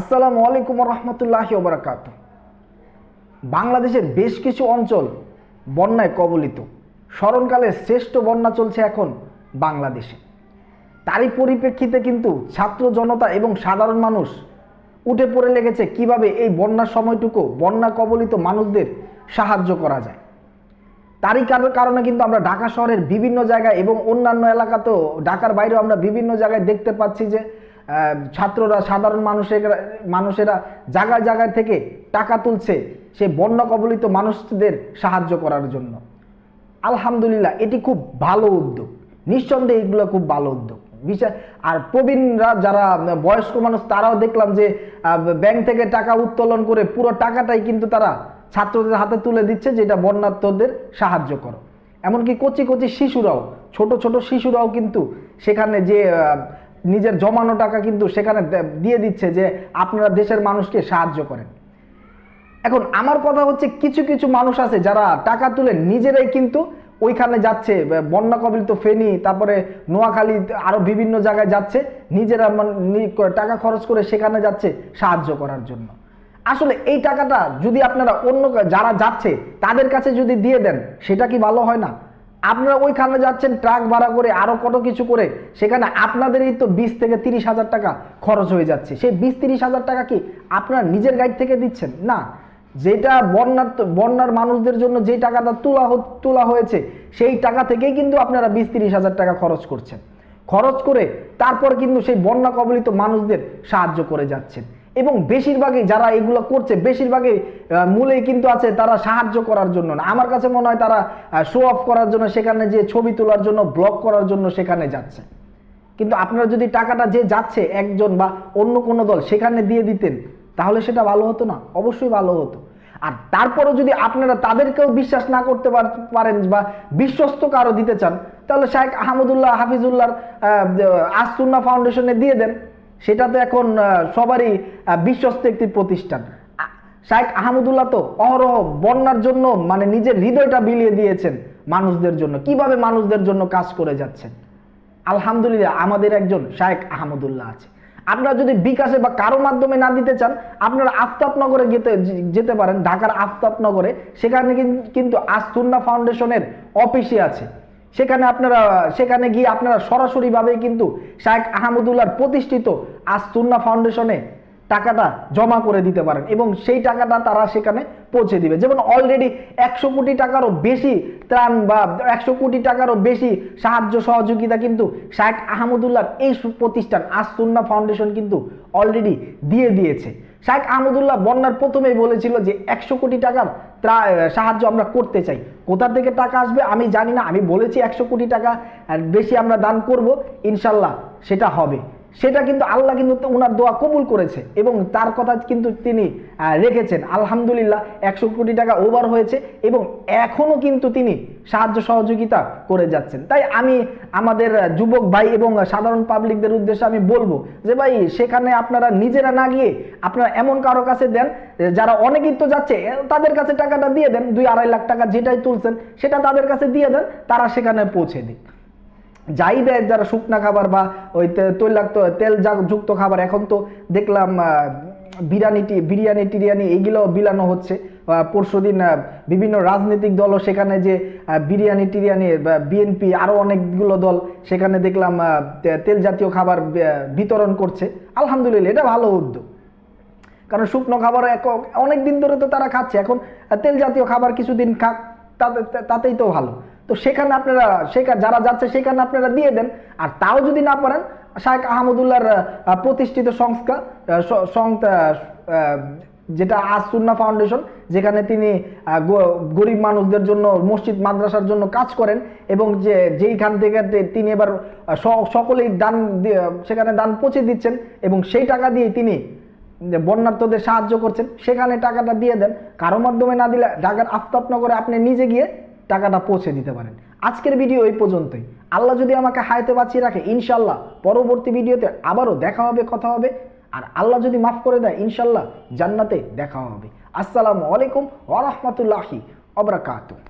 আসসালামু আলাইকুম রহমতুল্লাহি ওয়া বারাকাতুহু। বাংলাদেশের বেশ কিছু অঞ্চল বন্যায় কবলিত। স্মরণকালের শ্রেষ্ঠ বন্যা চলছে এখন বাংলাদেশে। তারই পরিপ্রেক্ষিতে কিন্তু ছাত্র জনতা এবং সাধারণ মানুষ উঠে পড়ে লেগেছে কিভাবে এই বন্যার সময়টুকু বন্যা কবলিত মানুষদের সাহায্য করা যায়। তারই কারণে কিন্তু আমরা ঢাকা শহরের বিভিন্ন জায়গায় এবং অন্যান্য এলাকাতেও, ঢাকার বাইরেও আমরা বিভিন্ন জায়গায় দেখতে পাচ্ছি যে ছাত্ররা, সাধারণ মানুষেরা জায়গায় জায়গায় থেকে টাকা তুলছে সেই বন্যা কবলিত মানুষদের সাহায্য করার জন্য। আলহামদুলিল্লাহ, এটি খুব ভালো উদ্যোগ। নিঃসন্দেহে এগুলো খুব ভালো উদ্যোগ। আর প্রবীণরা, যারা বয়স্ক মানুষ, তারাও দেখলাম যে ব্যাংক থেকে টাকা উত্তোলন করে পুরো টাকাটাই কিন্তু তারা ছাত্রদের হাতে তুলে দিচ্ছে, যেটা বন্যার্তদের সাহায্য করো। এমনকি কচি কচি শিশুরাও, ছোট ছোট শিশুরাও কিন্তু সেখানে যে নিজের জমানো টাকা কিন্তু সেখানে দিয়ে দিচ্ছে যে আপনারা দেশের মানুষকে সাহায্য করেন। এখন আমার কথা হচ্ছে, কিছু কিছু মানুষ আছে যারা টাকা তুলে নিজেরাই কিন্তু ওইখানে যাচ্ছে, বন্যা কবলিত ফেনী, তারপরে নোয়াখালী, আরো বিভিন্ন জায়গায় যাচ্ছে, নিজেরা টাকা খরচ করে সেখানে যাচ্ছে সাহায্য করার জন্য। আসলে এই টাকাটা যদি আপনারা অন্য যারা যাচ্ছে তাদের কাছে যদি দিয়ে দেন, সেটা কি ভালো হয় না? আপনারা ওইখানে যাচ্ছেন ট্রাক ভাড়া করে, আরো কত কিছু করে, সেখানে আপনাদেরই তো 20 থেকে 30 হাজার টাকা খরচ হয়ে যাচ্ছে। সেই 20-30 হাজার টাকা কি আপনারা নিজের গাইড থেকে দিচ্ছেন? না, যেটা বন্যার মানুষদের জন্য যে টাকাটা তোলা হয়েছে, সেই টাকা থেকেই কিন্তু আপনারা 20-30 হাজার টাকা খরচ করছেন। খরচ করে তারপর কিন্তু সেই বন্যা কবলিত মানুষদের সাহায্য করে যাচ্ছেন। এবং বেশিরভাগই যারা এগুলো করছে, বেশিরভাগই মূলেই কিন্তু আছে তারা সাহায্য করার জন্য না। আমার কাছে মনে হয় তারা শো অফ করার জন্য, সেখানে যে ছবি তোলার জন্য, ব্লগ করার জন্য সেখানে যাচ্ছে। কিন্তু আপনারা যদি টাকাটা যে যাচ্ছে একজন বা অন্য কোনো দল সেখানে দিয়ে দিতেন, তাহলে সেটা ভালো হতো না? অবশ্যই ভালো হতো। আর তারপরও যদি আপনারা তাদেরকেও বিশ্বাস না করতে পারেন বা বিশ্বস্ত কারো দিতে চান, তাহলে শাইখ আহমদুল্লাহ হাফিজুল্লাহর আস সুন্নাহ ফাউন্ডেশনে দিয়ে দেন। সেটা তো এখন সবারই বিশ্বস্ত একটি প্রতিষ্ঠান। শাইখ আহমদুল্লাহ তো অহরহ বন্যার জন্য মানে নিজের হৃদয়টা বিলিয়ে দিয়েছেন মানুষদের জন্য। কিভাবে মানুষদের জন্য কাজ করে যাচ্ছেন। আলহামদুলিল্লাহ, আমাদের একজন শাইখ আহমদুল্লাহ আছে। আপনারা যদি বিকাশে বা কারো মাধ্যমে না দিতে চান, আপনারা আফতাবনগরে যেতে পারেন, ঢাকার আফতাবনগরে। সেখানে কিন্তু আস সুন্নাহ ফাউন্ডেশনের অফিসে আছে। সেখানে গিয়ে আপনারা সরাসরিভাবে কিন্তু শাইখ আহমদুল্লাহর প্রতিষ্ঠিত আস সুন্নাহ ফাউন্ডেশনে টাকাটা জমা করে দিতে পারেন এবং সেই টাকাটা তারা সেখানে পৌঁছে দিবে। যেমন অলরেডি 100 কোটি টাকারও বেশি ত্রাণ বা 100 কোটি টাকারও বেশি সাহায্য সহযোগিতা কিন্তু শাইখ আহমদুল্লাহর এই প্রতিষ্ঠান আস সুন্নাহ ফাউন্ডেশন কিন্তু অলরেডি দিয়ে দিয়েছে। শাইখ আহমদুল্লাহ বন্যার প্রথমেই বলেছিল যে 100 কোটি টাকার সাহায্য আমরা করতে চাই। কোথা থেকে টাকা আসবে আমি জানি না, আমি বলেছি 100 কোটি টাকা বেশি আমরা দান করব, ইনশাল্লাহ সেটা হবে। সেটা কিন্তু আল্লাহ কিন্তু ওনার দোয়া কবুল করেছে এবং তার কথা কিন্তু তিনি রেখেছেন। আলহামদুলিল্লাহ, 100 কোটি টাকা ওভার হয়েছে এবং এখনো কিন্তু তিনি সাহায্য সহযোগিতা করে যাচ্ছেন। তাই আমি আমাদের যুবক ভাই এবং সাধারণ পাবলিকদের উদ্দেশ্যে আমি বলবো যে ভাই, সেখানে আপনারা নিজেরা না গিয়ে আপনারা এমন কারো কাছে দেন, যারা অনেকেই তো যাচ্ছে তাদের কাছে টাকাটা দিয়ে দেন। 2-2.5 লাখ টাকা যেটাই তুলছেন সেটা তাদের কাছে দিয়ে দেন, তারা সেখানে পৌঁছে দিক। যাই দেয়, যারা শুকনা খাবার বা ওই তেল যুক্ত খাবার, এখন তো দেখলাম বিরিয়ানি টিরিয়ানি এইগুলো বিলানো হচ্ছে। পরশুদিন বিভিন্ন রাজনৈতিক দলও সেখানে যে বিরিয়ানি টিরিয়ানি, বিএনপি আরো অনেকগুলো দল সেখানে দেখলাম তেল জাতীয় খাবার বিতরণ করছে। আলহামদুলিল্লাহ, এটা ভালো উদ্যোগ। কারণ শুকনো খাবার অনেক দিন ধরে তো তারা খাচ্ছে, এখন তেল জাতীয় খাবার কিছুদিন খাক, তাতেই তো ভালো। তো সেখানে আপনারা যারা যাচ্ছে সেখানে আপনারা দিয়ে দেন। আর তাও যদি না পারেন, শাইখ আহমদুল্লাহর প্রতিষ্ঠিত সংস্থা যেটা আস সুন্নাহ ফাউন্ডেশন, যেখানে তিনি গরিব মানুষদের জন্য, মসজিদ মাদ্রাসার জন্য কাজ করেন এবং যেইখান থেকে তিনি এবার সকলেই সেখানে দান পৌঁছে দিচ্ছেন এবং সেই টাকা দিয়ে তিনি বন্যার্তদের সাহায্য করছেন, সেখানে টাকাটা দিয়ে দেন। কারো মাধ্যমে না দিলে ঢাকার আফতাবনগরে আপনি নিজে গিয়ে টাকাটা পৌঁছে দিতে পারেন। আজকের ভিডিও এই পর্যন্তই। আল্লাহ যদি আমাকে হায়াতে বাঁচিয়ে রাখে, ইনশাল্লাহ পরবর্তী ভিডিওতে আবারও দেখা হবে, কথা হবে। আর আল্লাহ যদি মাফ করে দেয়, ইনশাল্লাহ জান্নাতে দেখা হবে। আসসালামু আলাইকুম ওয়া রাহমাতুল্লাহি ওয়া বারাকাতুহু।